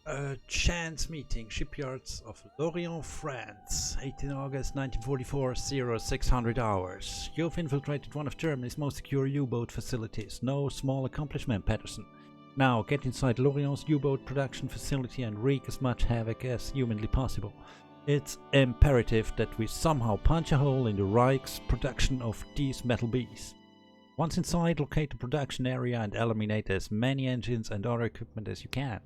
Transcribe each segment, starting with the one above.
A chance meeting, shipyards of Lorient, France, 18 August 1944, 0600 hours. You've infiltrated one of Germany's most secure U-boat facilities. No small accomplishment, Patterson. Now get inside Lorient's U-boat production facility and wreak as much havoc as humanly possible. It's imperative that we somehow punch a hole in the Reich's production of these metal bees. Once inside, locate the production area and eliminate as many engines and other equipment as you can.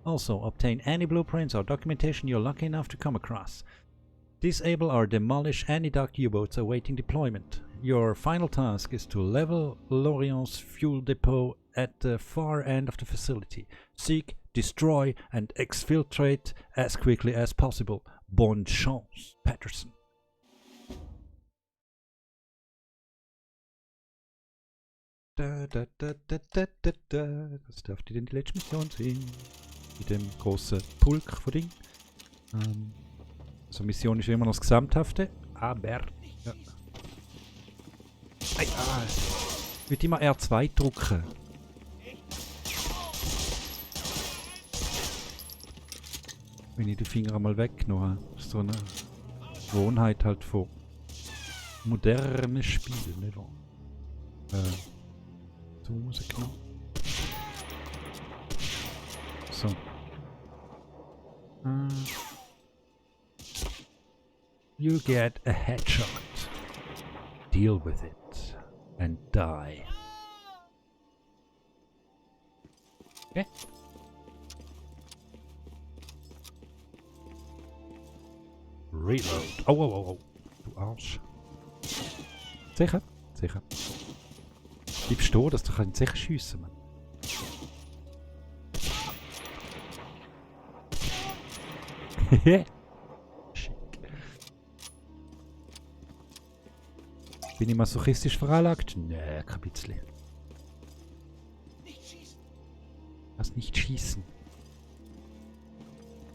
Also, obtain any blueprints or documentation you're lucky enough to come across. Disable or demolish any docked U-boats awaiting deployment. Your final task is to level Lorient's fuel depot at the far end of the facility. Seek, destroy, and exfiltrate as quickly as possible. Bonne chance, Patterson. Das dürfte denn die letzte Mission sein. In dem grossen Pulk von Ding. Also Mission ist immer noch das Gesamthafte, aber... Ja. Ich würde immer R2 drücken. Wenn ich den Finger einmal weggenommen habe. Das ist so eine Gewohnheit halt von modernen Spielen, nicht wahr? So muss ich genommen. So. You get a headshot. Deal with it. And die. Okay. Reload. Oh. Du Arsch. Sicher? Sicher. Bleib stehen, dass du kannst sicher schiessen, Mann. Schick. Bin ich masochistisch veranlagt? Nee, kein bisschen. Lass nicht schießen.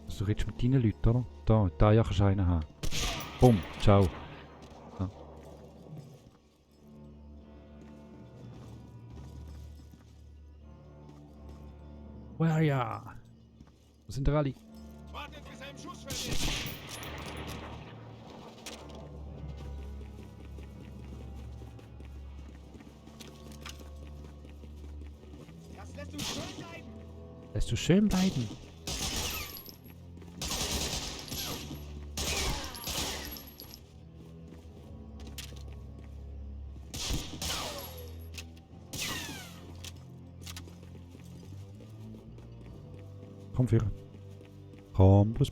Also, du redest mit deinen Leuten, oder? Da ja kannst du einen haben. Bumm, ciao. So. Where are ya? Wo sind alle? Wartet, bis er im Schussfeld ist. Das lässt du schön bleiben. Lässt du schön bleiben. Komm, Führer. Komm, plus.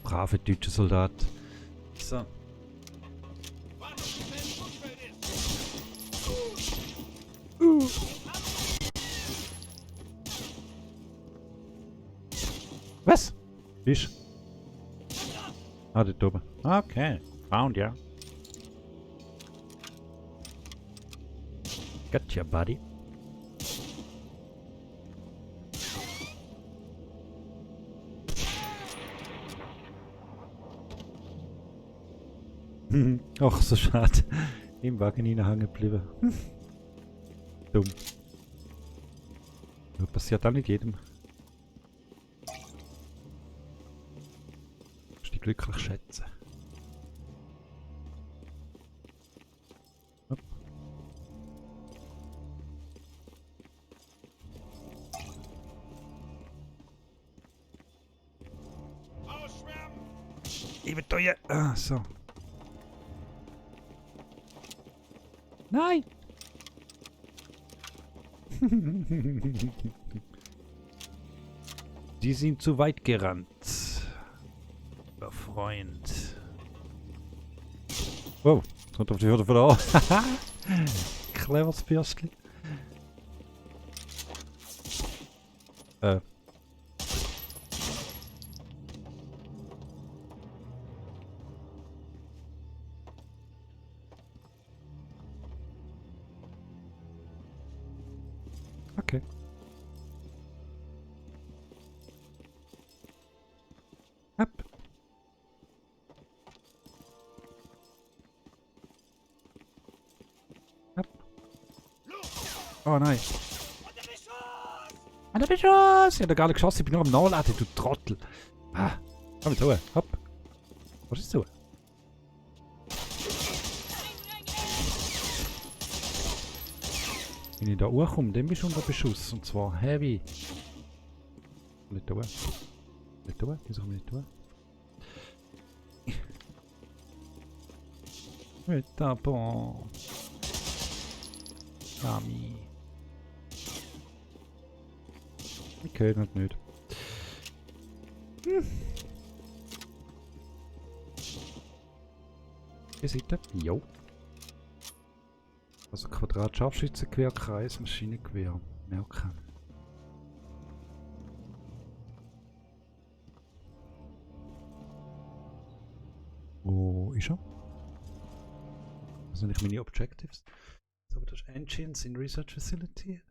Brave deutsche Soldat. So. Wartet, bis er im Schussfeld ist. Was? Fisch. Ah, dort oben. Okay. Found ya. Gotcha, buddy. Ach, so schade. Im Wagen hängen geblieben. Dumm. Das passiert auch nicht jedem. Musst dich glücklich schätzen. Hopp. Ausschwärmen! Ich will da. Ah, so. Nein! Die sind zu weit gerannt. Lieber Freund. Wow, kommt auf die Hürde von da. Cleveres Bürstchen. Okay. Ab. Ab. Oh nein. Einer Beschuss! Ich hab da gar nicht geschossen, ich bin nur am Nachladen, du Trottel. Ah, komm jetzt hoch, hopp. Was ist so? Wenn ich da hochkomme, dann bist du unter Beschuss. Und zwar heavy. Nicht da. Nicht da, wieso kann ich nicht da? Mit der Bon. Ami. Okay, nicht. Hier Seite? Jo. Also Quadrat, Scharfschützengewehr, Kreis, Maschinengewehr. Merken. Wo ist er? Das sind nicht meine Objectives. So, aber das ist Engines in Research Facility.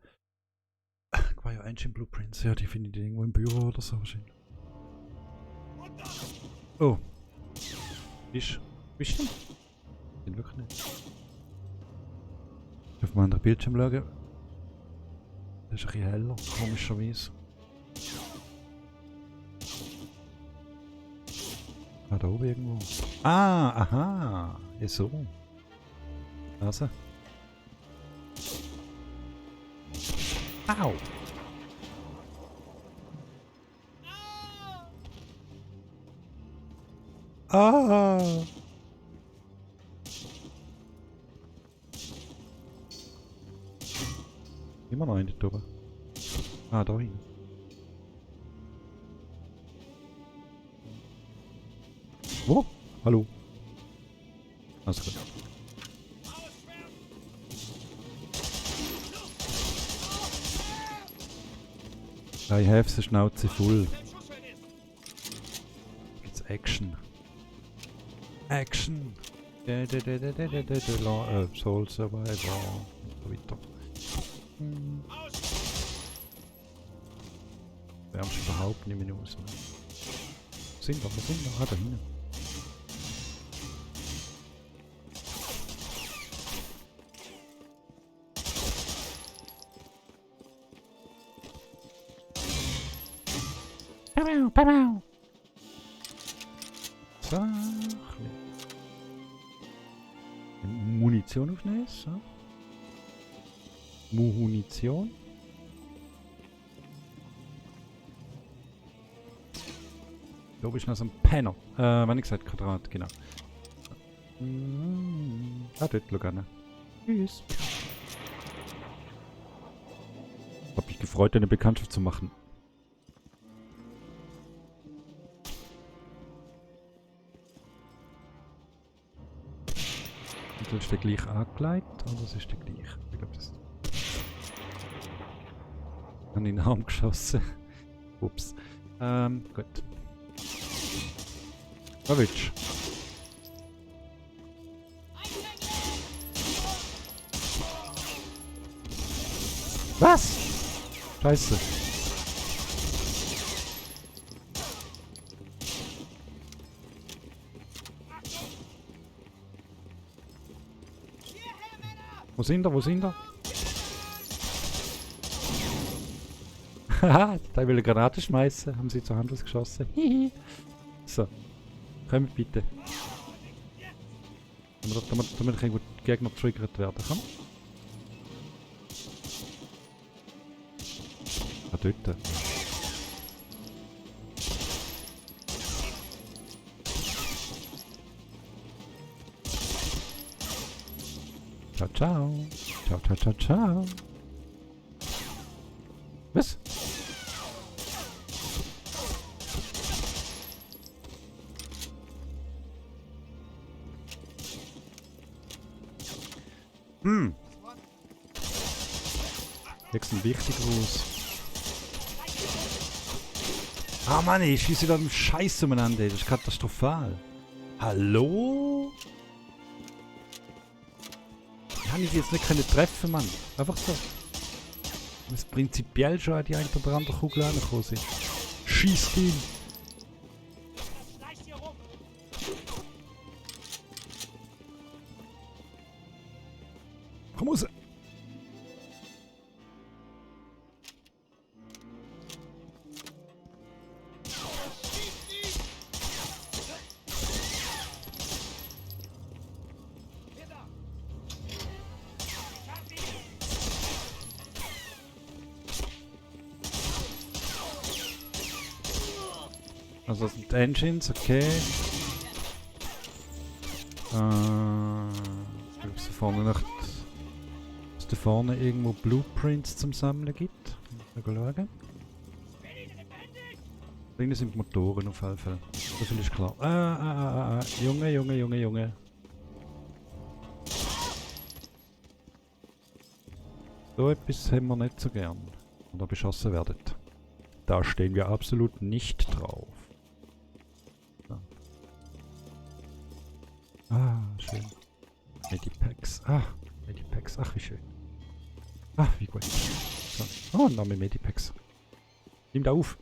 War ja Engine Blueprints. Ja, die finde ich irgendwo im Büro oder so wahrscheinlich. Oh. Bist du? Bin wirklich nicht. Ich auf meinem anderen Bildschirm schauen. Das ist ein bisschen heller, komischerweise. Ah, da oben irgendwo. Ah, aha. Ja, so. Also. Au! Ah! Immer noch eine dort oben. Ah, da hin. Wo? Hallo? Alles gut. I have the Schnauze voll. It's Action. Action! Soul Survivor. Und so weiter. Wärmst überhaupt nicht mehr aus. Wo sind wir? Ah, da hinten. Pamau. So. Munition aufnehmen. So. Munition. Da bist du noch so ein Penner. Wenn ich gesagt Quadrat, genau. Ah, dort, schau an. Tschüss. Hab mich gefreut, eine Bekanntschaft zu machen. Und ist der gleich angelegt? Oder ist der gleich? Ich glaube, das. Ich habe in den Arm geschossen. Ups. Gut. Was willst du? Was? Scheiße. Wo sind wir? Haha, da will eine Granate schmeißen. Haben sie zur Hand was geschossen. Hihi. So. Kommt bitte. Damit kann gut Gegner getriggert werden. Komm. Ah, dort. Ciao, ciao. Ciao. Was? Jetzt ein wichtiger raus. Ah Mann, ich schieße da den Scheiß umeinander. Das ist katastrophal. Hallo? Ich kann ich jetzt nicht treffen, Mann. Einfach so. Das ist prinzipiell schon die ein oder andere Kugel angekommen sind. Schießt ihn! Komm raus! Also das sind die Engines, okay. Ich glaube, es vorne noch, dass da vorne irgendwo Blueprints zum Sammeln gibt. Mal schauen. Drinnen sind Motoren auf jeden Fall. So viel ist klar. Junge, Junge, Junge, Junge. So etwas haben wir nicht so gern. Und da beschossen werden. Da stehen wir absolut nicht drauf. So. Schön. Medipacks. Medipacks. Ach, wie schön. Wie gut. So. Oh, Name Medipacks. Nimm da auf.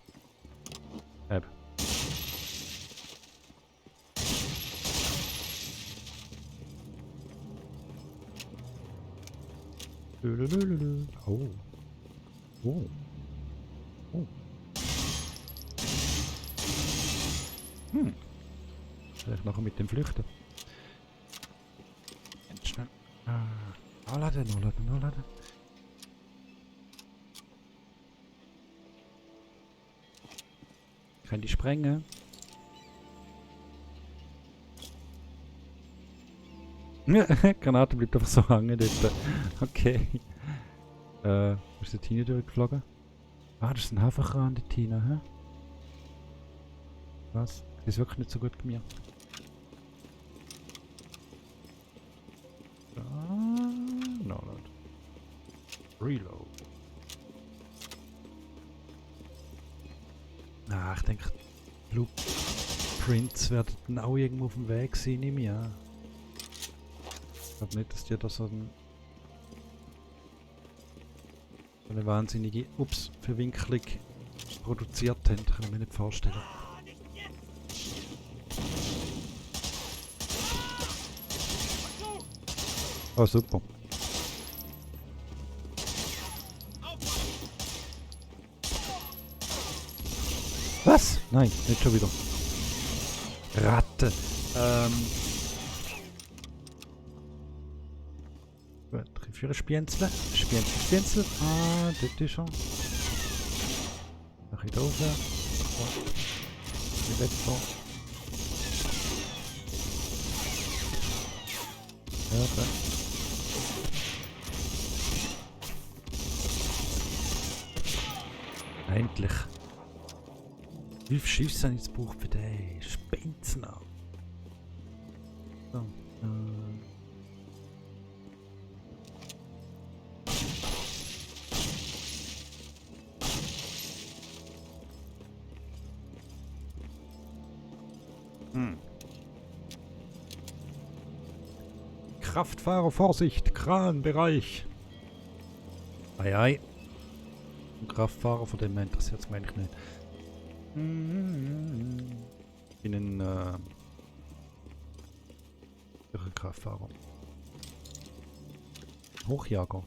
Oh. Oh. Oh. Vielleicht nachher mit dem Flüchten. Ganz schnell. Anladen. Kann die sprengen? Granate bleibt einfach so hängen dort. Okay. Ist die Tina durchgeflogen? Das ist ein Hafenkran, die Tina, hä? Was? Die ist wirklich nicht so gut bei mir. No. Reload. Ich denke, Blueprints werden dann auch irgendwo auf dem Weg sein, nehme ich an. Ich glaube nicht, dass die da so eine wahnsinnige Verwinklung produziert haben. Kann ich mir nicht vorstellen. Oh, super. Was? Nein, nicht schon wieder. Ratte. Gut, 3-4 Spienzel. Spienzel. Dort ist er. Ein bisschen da rauf. Ein bisschen weiter. Ja, endlich. Wie viele Schüsse habe ich jetzt gebraucht für den? Spinzner. So. Kraftfahrer, Vorsicht! Kranbereich! Ei. Ein Kraftfahrer, von dem interessiert es mich eigentlich nicht. Ich bin ein Kraftfahrer. Hochjager.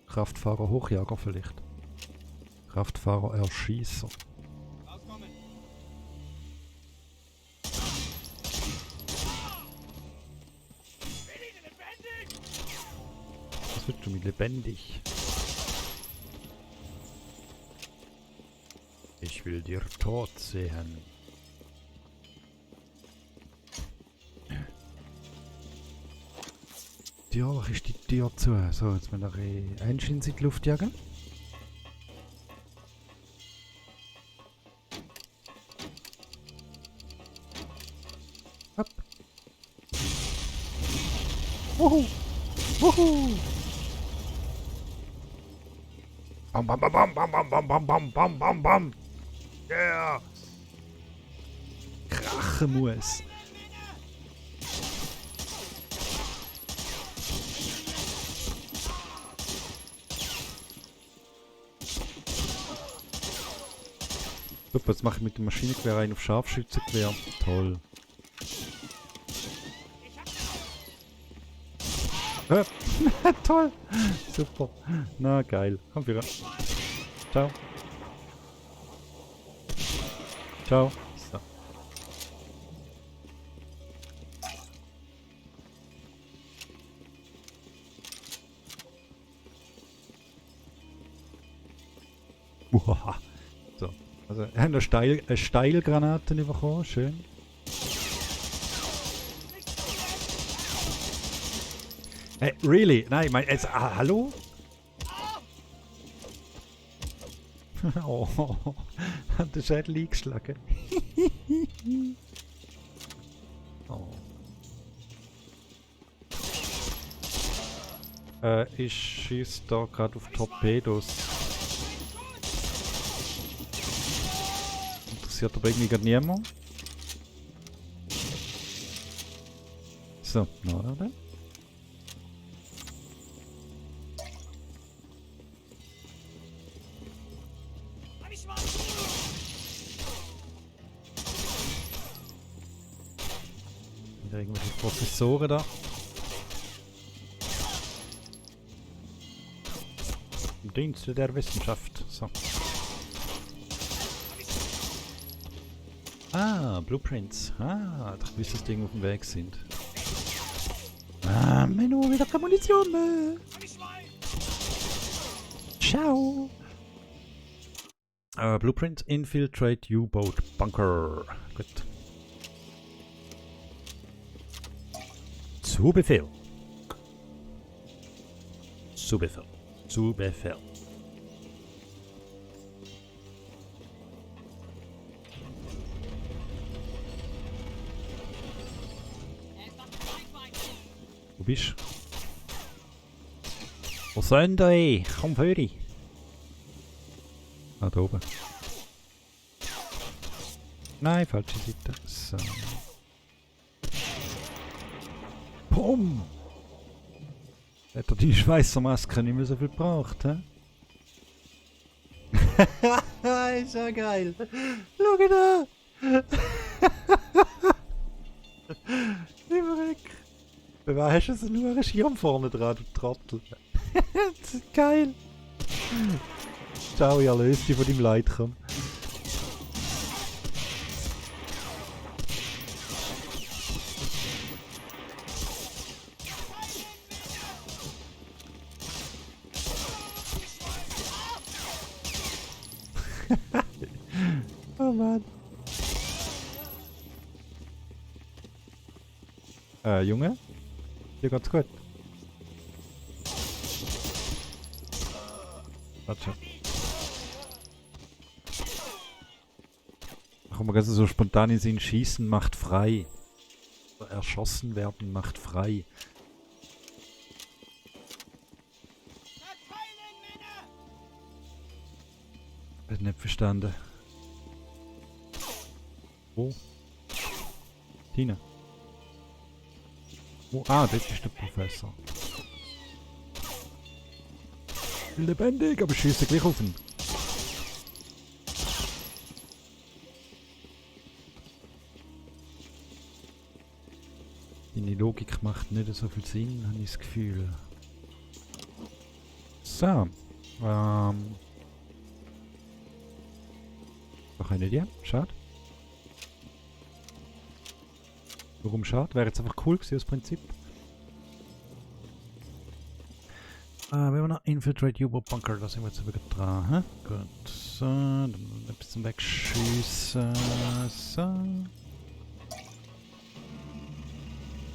Kraftfahrer, Hochjager vielleicht. Kraftfahrer, Erschießer. Rauskommen. Was willst du mit lebendig? Ich will dir tot sehen. Tja, ist die Tür zu. So, jetzt mal noch Engines in die Luft jagen. Hopp. Wuhu! Wuhu! Bam bam bam bam bam bam bam bam bam bam bam! Yeah! Krachen muss! Super, jetzt mache ich mit dem Maschinengewehr einen auf Scharfschützengewehr. Toll. Toll! Super. Na geil. Komm wieder. Ciao. Ciao. So. Uhaha. So. Also, wir haben eine Steilgranate bekommen, schön. Hey, really? Nein, mein, jetzt, hallo? Oh, hat der Schädel eingeschlagen. Oh. Ich schieße da gerade auf Torpedos. Interessiert aber irgendwie gar niemand. So, na oder? Hab ich mal. Wieder irgendwelche Professoren da. Im Dienste der Wissenschaft. So. Ah, Blueprints. Ah, ich wusste, dass die irgendwo auf dem Weg sind. Ah, Menno, wieder keine Munition mehr. Hab ich mal. Ciao. Blueprint Infiltrate U-Boat Bunker. Gut. Zu Befehl. Zu Befehl. Zu Befehl. Wo bist du? Wo sind die? Komm für dich. Ah, da oben. Nein, falsche Seite. So. Pum! Hat er die Schweissermaske nicht mehr so viel gebraucht, hä? Ist ja geil! Schau da! Immer weg! Wer hast du so nur einen Schirm vorne dran, du Trottel? Das ist geil! Ciao, ich erlöse dich von deinem Leid, komm. Oh Mann. Junge? Dir geht's gut? Warte. Ach, man kann so spontan in Sinn schießen macht frei. Oder erschossen werden macht frei. Verteilen, Männer! Hab nicht verstanden. Wo? Tina. Wo? Ah, das ist der Professor. Lebendig, aber schieße gleich auf ihn. Deine Logik macht nicht so viel Sinn, habe ich das Gefühl. So. Doch eine die? Schade. Warum schade? Wäre jetzt einfach cool gewesen, das Prinzip. Wenn wir noch Infiltrate U-Boat Bunker, da sind wir jetzt wieder dran. Hä? Gut. So, dann ein bisschen wegschießen. So.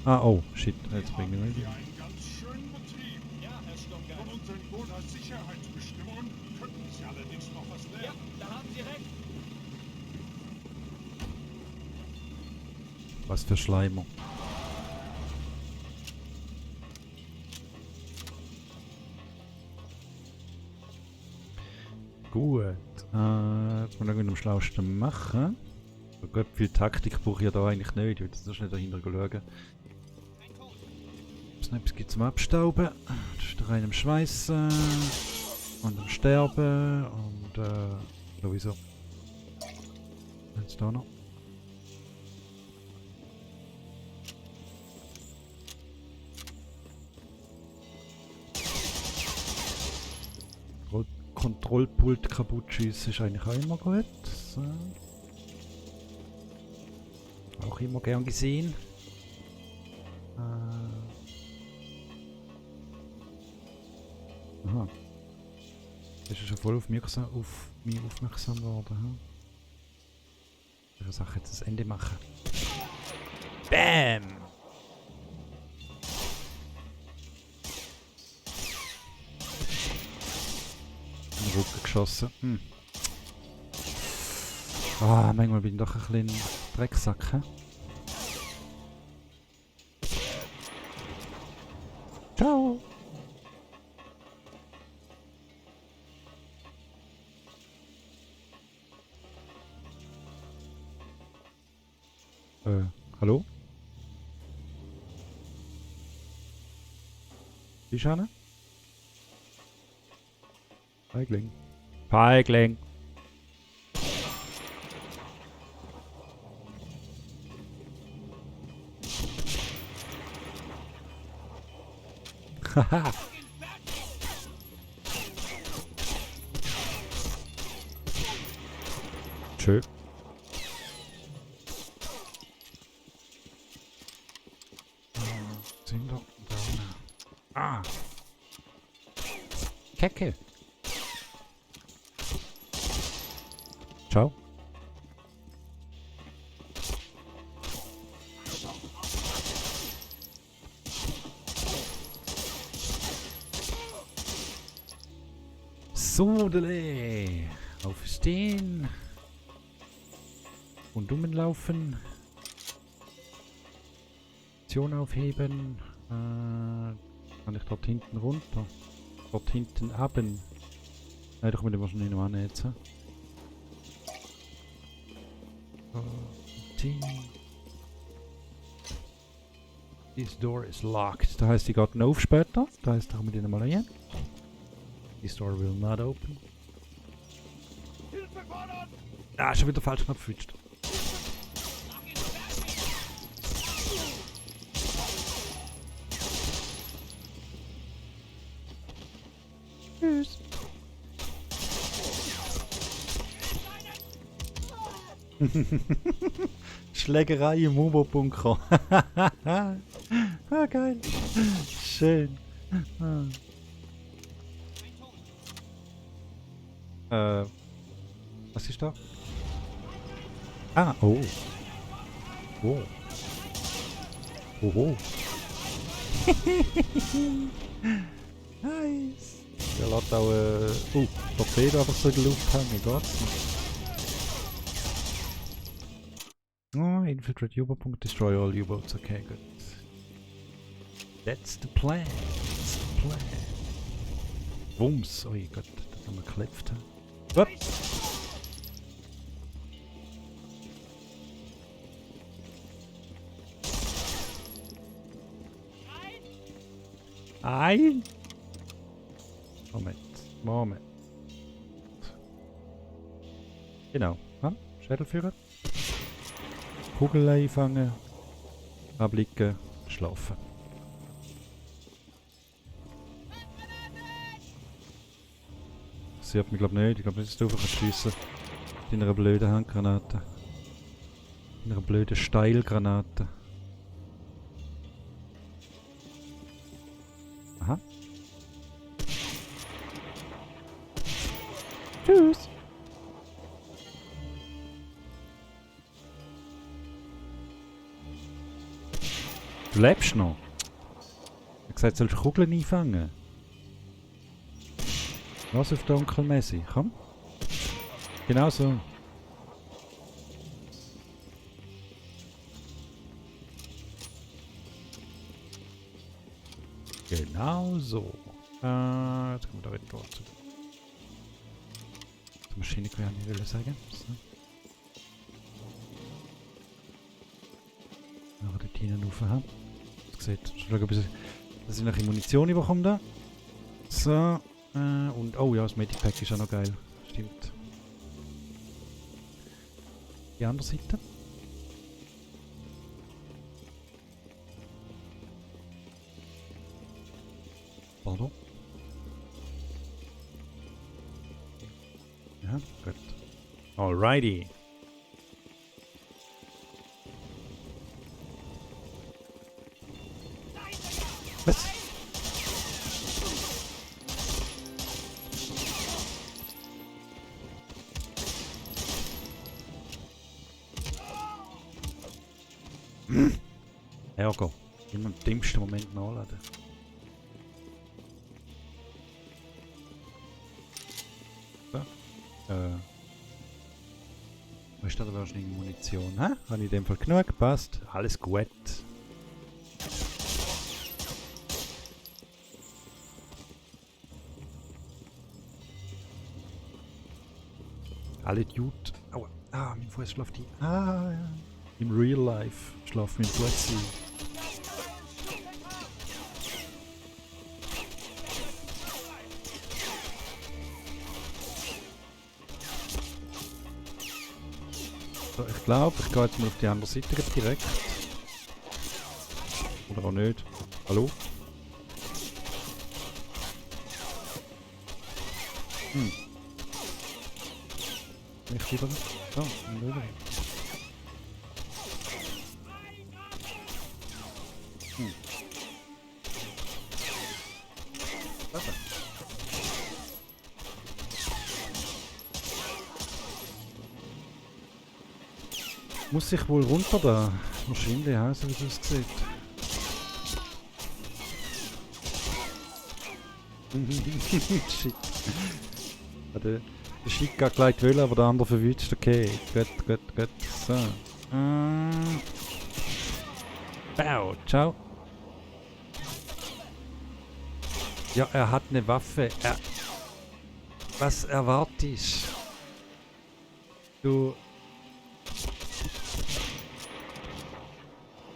Ah, oh, shit. Jetzt bringen wir Hier einen ganz schönen Betrieb. Ja, Herr Sturmgeist. Von unseren Boot als Sicherheitsbestimmungen könnten Sie allerdings noch was Ja, lernen. da haben Sie recht. Was für Schleimer. Gut. Jetzt muss man irgendwie am schlauesten machen. So gut viel Taktik brauche ich ja da eigentlich nicht. Ich will jetzt so schnell dahinter schauen. Ob es noch etwas gibt zum Abstauben. Das ist der rein am Schweissen. Und am Sterben. Und sowieso. Jetzt da noch. Kontrollpult kaputt schießen ist eigentlich auch immer gut. So. Auch immer gern gesehen. Aha. Das ist schon voll auf mich aufmerksam worden. Hm? der Sache jetzt das Ende machen. Bam! In den Rücken geschossen. Ah, manchmal bin ich doch ein bisschen Drecksack. He? Ciao! Hallo? Bist du einer? Feigling. Feigling! Haha! Tschö. Sind doch da. Ah! Kecke! Ciao. Sodele! Aufstehen! Und rumlaufen. Option aufheben. Kann ich dort hinten runter? Dort hinten aben. Nein, da kommen wir wahrscheinlich noch an jetzt. This door is locked. Da heißt, die geht auf später. Da heißt, da kommen wir die nochmal rein. This door will not open. Ah, schon wieder falsch Knopf gefutscht. Tschüss. Schlägerei im Ubo-Bunker. Ah, geil. Schön. Was ist da? Ah, oh. Oh. Oh. Nice. Der lässt auch Torpedo einfach so in der Luft hängen, geht's nicht. Oh, infiltrate U-Boat, destroy all U-Boats, okay, good. That's the plan. That's the plan. Wumms, oh Gott, das haben wir geklebt. Ein! Moment. Genau, Schädel führen. Kugel einfangen. Abblicken, schlafen. Sie hat mich glaube nicht. Ich glaube nicht, dass du einfach schiessen kannst. In einer blöden Handgranate. In einer blöden Steilgranate. Aha. Tschüss. Du lebst noch. Ich habe gesagt, sollst du Kugeln einfangen? Was auf dunkelmäßig? Komm. Genau so. Genau so. Jetzt kommen wir da wieder durch. Die Maschinengewehr nicht will sagen. So. Nachher dort hinten rauf haben. Das sieht. Schauen, dass ich nachher Munition bekomme da. So. Und oh ja, das Medipack ist auch noch geil. Stimmt. Die andere Seite. Pardon. Ja, gut. Alrighty. Was? Ärger. Immer im dümmsten Moment nachladen. So. Wo ist da wahrscheinlich Munition? Hä? Habe ich in dem Fall genug? Passt. Alles gut. Alle Dude. Aua. Ah, mein Fuß schläft ein. Ah, ja. Im Real Life schläft mein Fuß ein. So, ich glaube, ich gehe jetzt mal auf die andere Seite direkt. Oder auch nicht. Hallo? Nicht wieder. So, und rüber. Warte. Muss ich wohl runter da? Wahrscheinlich, ja, so wie es aussieht. Shit. Der Shit geht gleich wollen, aber der andere verwünscht. Okay, gut. So. Bau, ciao. Ja, er hat eine Waffe. Was erwartest du?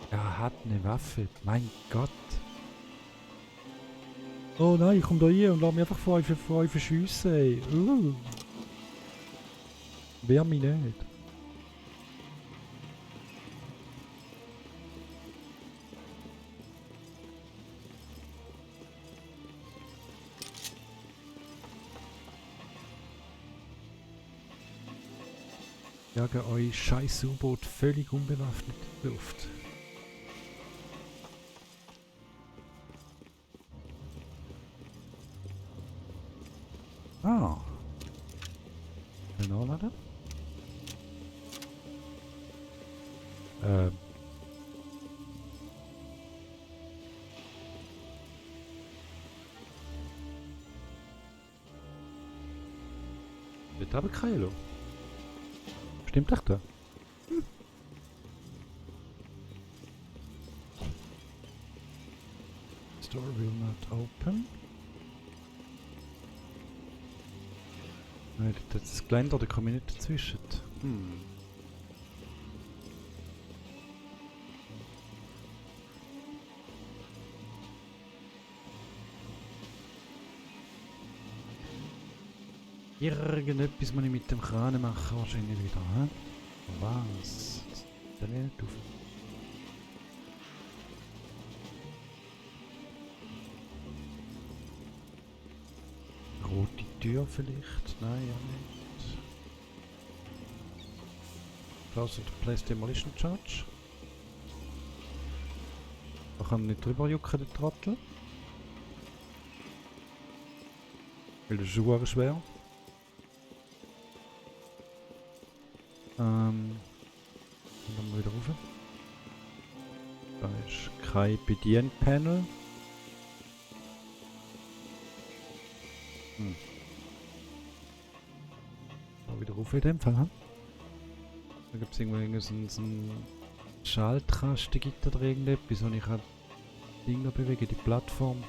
Er hat eine Waffe. Mein Gott. Oh nein, ich komm da hier und lass mich einfach vor euch verschiessen, ey. Wehr mich nicht. Jagen euch scheiß U-Boot völlig unbewaffnet in die Luft. Ah. Schnell nachladen. Dort habe ich keine. Stimmt doch da. Store will not open. Nein, das ist das Geländer, da komme ich nicht dazwischen. Irgendetwas muss ich mit dem Kran machen, wahrscheinlich wieder, hä? Was? Dann nicht auf. Rote Tür vielleicht? Nein, ja nicht. Closer to place demolition charge. Da kann man nicht drüber jucken, der Trottel. Weil das ist schon schwer. Und dann wieder rauf. Da ist kein Bedienpanel. Da wieder rauf in dem Fall. Hm? Da gibt es irgendwie so ein Schaltrastengitter oder irgendetwas, wo ich das Ding da bewege, die Plattform.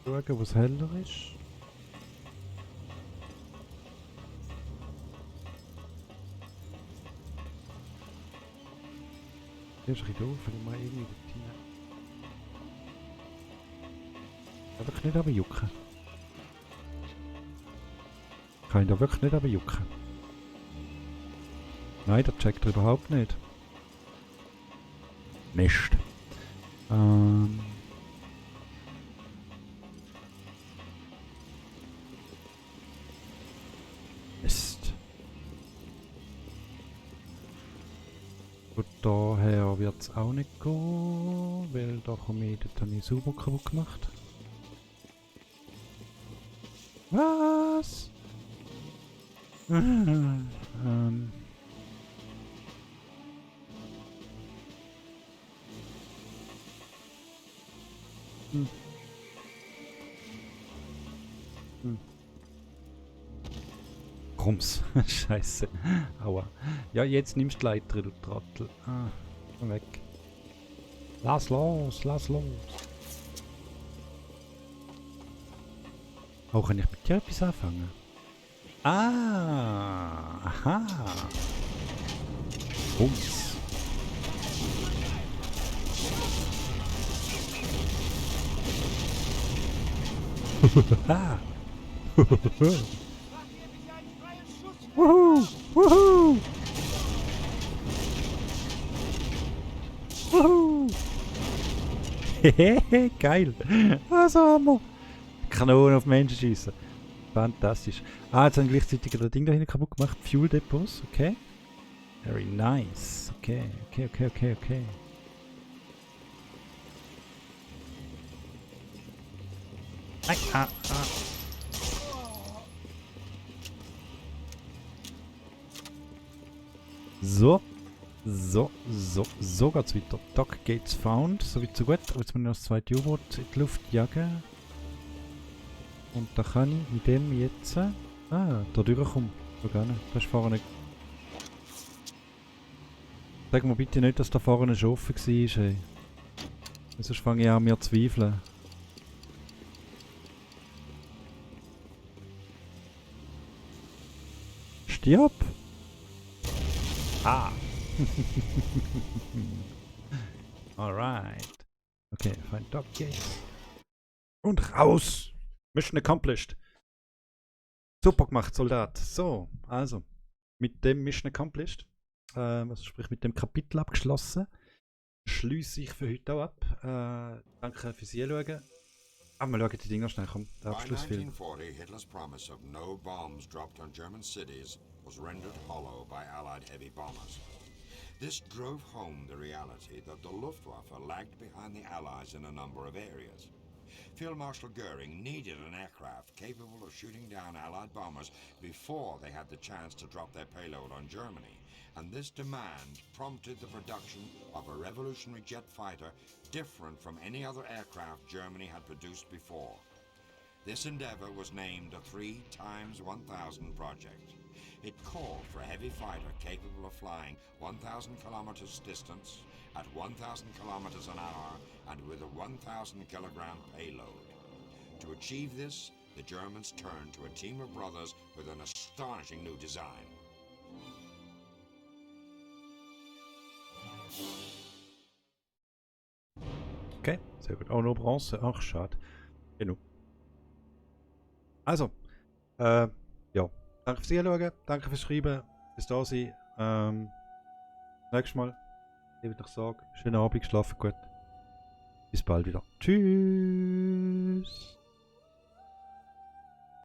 Schauen, wo es heller ist. Das ist ein bisschen doof, wenn ich mal irgendwie dort hinein. Kann ich nicht runterjucken. Kann ich da wirklich nicht runterjucken? Nein, das checkt er überhaupt nicht. Mist. Mist. Gut, daher wird es auch nicht gehen, weil da komme ich, dort habe ich sauber kaputt gemacht. Was? Rums. Scheiße. Aua. Ja, jetzt nimmst du die Leiter, du Trottel. Ah, komm weg. Lass los, lass los. Oh, kann ich mit dir etwas anfangen? Ah, aha. Rums. Ah. Wuhu! Wuhu! Wuhu! Hehehe, geil! Also haben wir Kanonen auf Menschen schießen. Fantastisch. Ah, jetzt haben wir gleichzeitig das Ding da hinten kaputt gemacht. Fuel Depots, okay. Very nice. Okay, okay, okay, okay, okay. Ah. So geht's weiter. Dock Gates found, so weit so gut. Aber jetzt muss ich noch das zweite U-Boot in die Luft jagen. Und da kann ich mit dem jetzt... da durchkommen. So gerne. Das ist vorne... Sag mir bitte nicht, dass da vorne schon offen war, ey. Sonst fange ich an mir zu zweifeln. Stirb! Ah! Alright. Okay, find Dock Gates. Und raus! Mission accomplished. Super gemacht, Soldat. So, also. Mit dem Mission accomplished. Also sprich mit dem Kapitel abgeschlossen. Schließe ich für heute auch ab. Danke fürs Hinschauen. Wir schauen die Dinger schnell, komm. Der By Abschlussfilm. 1940, Hitler's promise of no bombs dropped on German cities was rendered hollow by Allied heavy bombers. This drove home the reality that the Luftwaffe lagged behind the Allies in a number of areas. Field Marshal Goering needed an aircraft capable of shooting down Allied bombers before they had the chance to drop their payload on Germany, and this demand prompted the production of a revolutionary jet fighter different from any other aircraft Germany had produced before. This endeavor was named the 3x1000 project. It called for a heavy fighter capable of flying 1,000 kilometers distance at 1,000 kilometers an hour and with a 1,000 kilogram payload. To achieve this, the Germans turned to a team of brothers with an astonishing new design. Okay, sehr gut. Auch nur Bronze. Ach, schade. Genug. Also, ja. Danke fürs Hinschauen, danke fürs Schreiben, fürs Dasein. Nächstes Mal, ich würde sagen, schönen Abend, schlafen gut. Bis bald wieder. Tschüss.